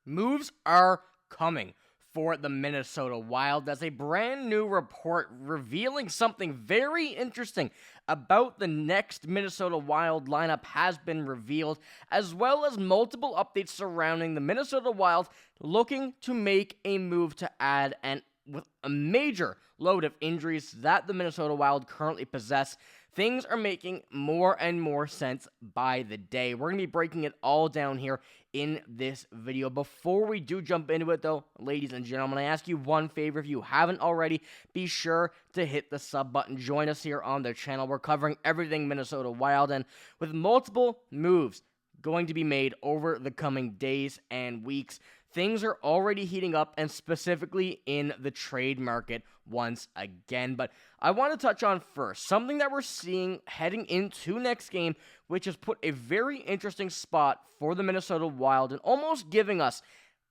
Moves are coming for the Minnesota Wild as a brand new report revealing something very interesting about the next Minnesota Wild lineup has been revealed, as well as multiple updates surrounding the Minnesota Wild looking to make a move to add and with a major load of injuries that the Minnesota Wild currently possess, things are making more and more sense by the day. We're going to be breaking it all down here in this video. Before we do jump into it though, ladies and gentlemen, I ask you one favor. If you haven't already, be sure to hit the sub button. Join us here on the channel. We're covering everything Minnesota Wild, and with multiple moves going to be made over the coming days and weeks, things are already heating up, and specifically in the trade market once again. But I want to touch on first something that we're seeing heading into next game, which has put a very interesting spot for the Minnesota Wild and almost giving us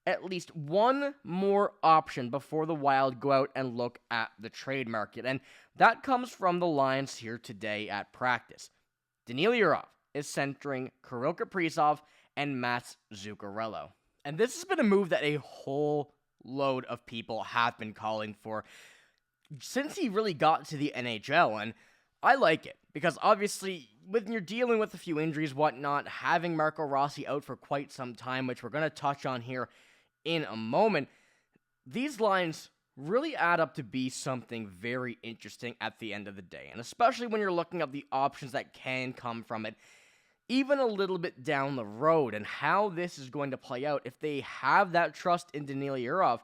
at least one more option before the Wild go out and look at the trade market. And that comes from the lines here today at practice. Danila Yurov is centering Kirill Kaprizov and Mats Zuccarello. And this has been a move that a whole load of people have been calling for since he really got to the NHL, and I like it, because obviously, when you're dealing with a few injuries, whatnot, having Marco Rossi out for quite some time, which we're going to touch on here in a moment, these lines really add up to be something very interesting at the end of the day, and especially when you're looking at the options that can come from it, even a little bit down the road, and how this is going to play out. If they have that trust in Danila Yurov,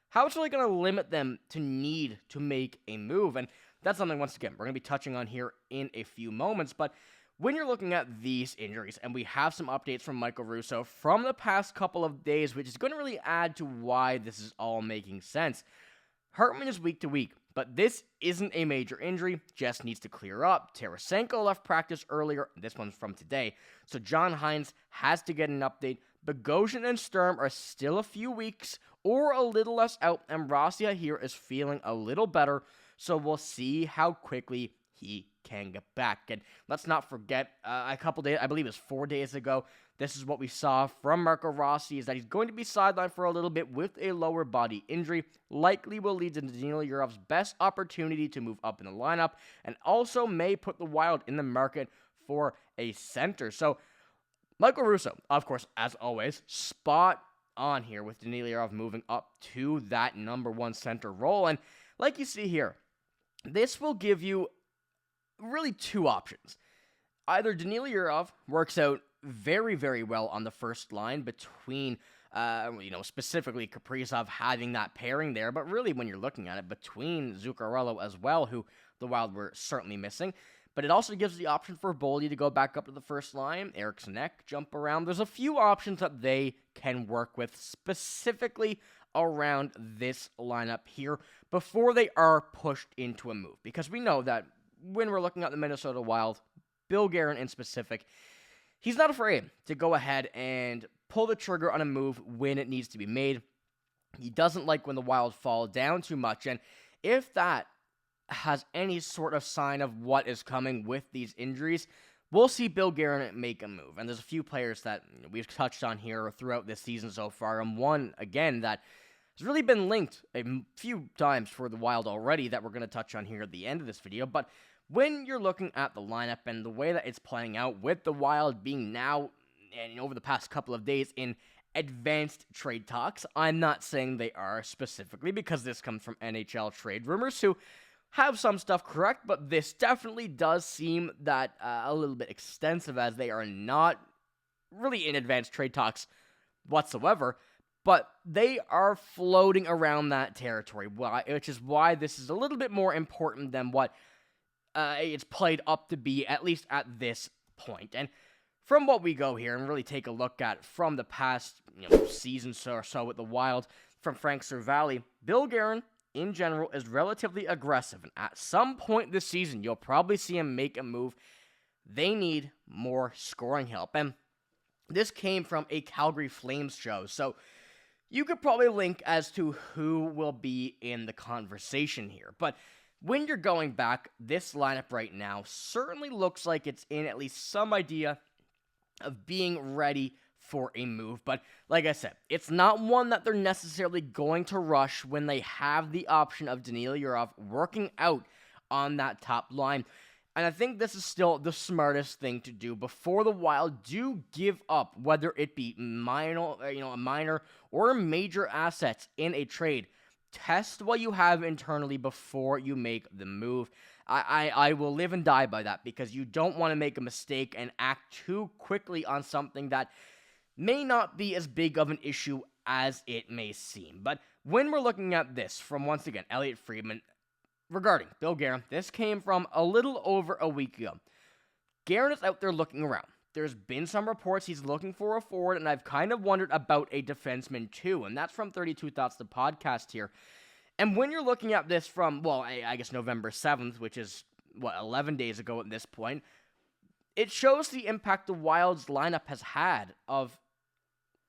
how it's really going to limit them to need to make a move. And that's something, once again, we're going to be touching on here in a few moments. But when you're looking at these injuries, and we have some updates from Michael Russo from the past couple of days, which is going to really add to why this is all making sense. Hartman is week to week, but this isn't a major injury, just needs to clear up. Tarasenko left practice earlier, this one's from today, so John Hynes has to get an update. Bogosian and Sturm are still a few weeks or a little less out, and Rossi here is feeling a little better, so we'll see how quickly he can get back. And let's not forget, a couple days, I believe it was 4 days ago, this is what we saw from Marco Rossi, is that he's going to be sidelined for a little bit with a lower body injury, likely will lead to Danila Yurov's best opportunity to move up in the lineup, and also may put the Wild in the market for a center. So, Michael Russo, of course, as always, spot on here with Danila Yurov moving up to that number one center role, and like you see here, this will give you really two options. Either Danila Yurov works out very, very well on the first line between, specifically Kaprizov having that pairing there, but really when you're looking at it, between Zuccarello as well, who the Wild were certainly missing. But it also gives the option for Boldy to go back up to the first line, Eriksson Ek, jump around. There's a few options that they can work with specifically around this lineup here before they are pushed into a move. Because we know that when we're looking at the Minnesota Wild, Bill Guerin in specific, he's not afraid to go ahead and pull the trigger on a move when it needs to be made. He doesn't like when the Wild fall down too much, and if that has any sort of sign of what is coming with these injuries, we'll see Bill Guerin make a move. And there's a few players that we've touched on here throughout this season so far, and one, again, that has really been linked a few times for the Wild already that we're going to touch on here at the end of this video. But when you're looking at the lineup and the way that it's playing out with the Wild being now, and over the past couple of days, in advanced trade talks, I'm not saying they are specifically, because this comes from NHL Trade Rumors, who have some stuff correct, but this definitely does seem that a little bit extensive, as they are not really in advanced trade talks whatsoever, but they are floating around that territory, which is why this is a little bit more important than what it's played up to be, at least at this point. And from what we go here and really take a look at from the past season or so with the Wild, from Frank Cervalli, Bill Guerin, in general, is relatively aggressive, and at some point this season, you'll probably see him make a move. They need more scoring help, and this came from a Calgary Flames show, so you could probably link as to who will be in the conversation here. But when you're going back, this lineup right now certainly looks like it's in at least some idea of being ready for a move. But like I said, it's not one that they're necessarily going to rush when they have the option of Danila Yurov working out on that top line. And I think this is still the smartest thing to do before the Wild do give up, whether it be a minor or major assets in a trade. Test what you have internally before you make the move. I will live and die by that, because you don't want to make a mistake and act too quickly on something that may not be as big of an issue as it may seem. But when we're looking at this from, once again, Elliotte Friedman, regarding Bill Guerin, this came from a little over a week ago. Guerin is out there looking around. There's been some reports he's looking for a forward, and I've kind of wondered about a defenseman too, and that's from 32 Thoughts, the podcast here. And when you're looking at this from, well, I guess November 7th, which is, 11 days ago at this point, it shows the impact the Wild's lineup has had of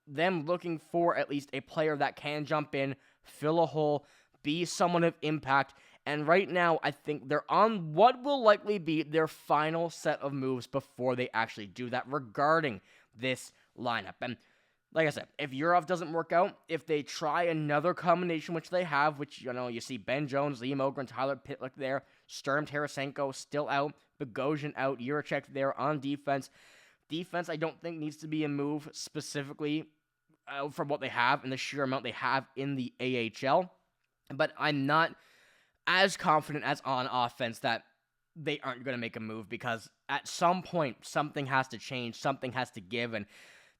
them looking for at least a player that can jump in, fill a hole, be someone of impact. And right now, I think they're on what will likely be their final set of moves before they actually do that regarding this lineup. And like I said, if Yurov doesn't work out, if they try another combination, which they have, which, you see Ben Jones, Liam Ogren, Tyler Pitlick there, Sturm Tarasenko still out, Bogosian out, Jiricek there on defense. Defense, I don't think needs to be a move specifically from what they have and the sheer amount they have in the AHL. But I'm not as confident as on offense that they aren't going to make a move, because at some point, something has to change, something has to give, and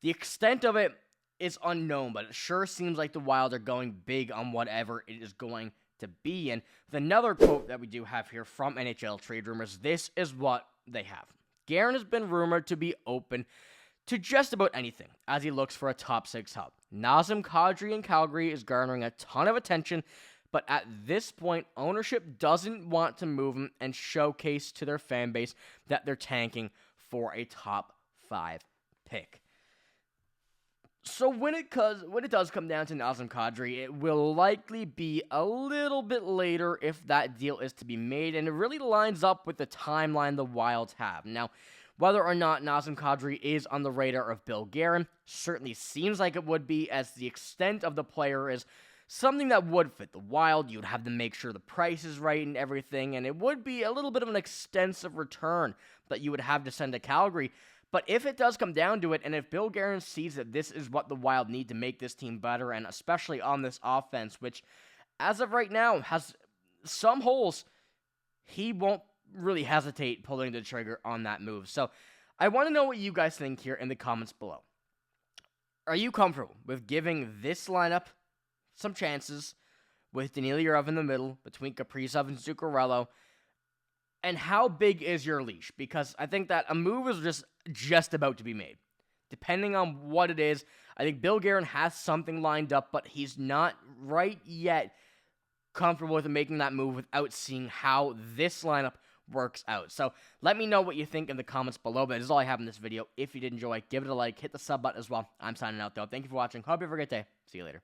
the extent of it is unknown, but it sure seems like the Wild are going big on whatever it is going to be. And with another quote that we do have here from NHL Trade Rumors, this is what they have. Guerin has been rumored to be open to just about anything as he looks for a top six hub. Nazem Kadri in Calgary is garnering a ton of attention, but at this point, ownership doesn't want to move him and showcase to their fan base that they're tanking for a top 5 pick. So when it does come down to Nazem Kadri, it will likely be a little bit later if that deal is to be made, and it really lines up with the timeline the Wilds have. Now, whether or not Nazem Kadri is on the radar of Bill Guerin certainly seems like it would be, as the extent of the player is something that would fit the Wild. You'd have to make sure the price is right and everything, and it would be a little bit of an extensive return that you would have to send to Calgary. But if it does come down to it, and if Bill Guerin sees that this is what the Wild need to make this team better, and especially on this offense, which as of right now has some holes, he won't really hesitate pulling the trigger on that move. So I want to know what you guys think here in the comments below. Are you comfortable with giving this lineup some chances with Danila Yurov in the middle between Kaprizov and Zuccarello? And how big is your leash? Because I think that a move is just about to be made. Depending on what it is, I think Bill Guerin has something lined up, but he's not right yet comfortable with making that move without seeing how this lineup works out. So let me know what you think in the comments below. But that is all I have in this video. If you did enjoy, give it a like, hit the sub button as well. I'm signing out though. Thank you for watching. Hope you have a great day. See you later.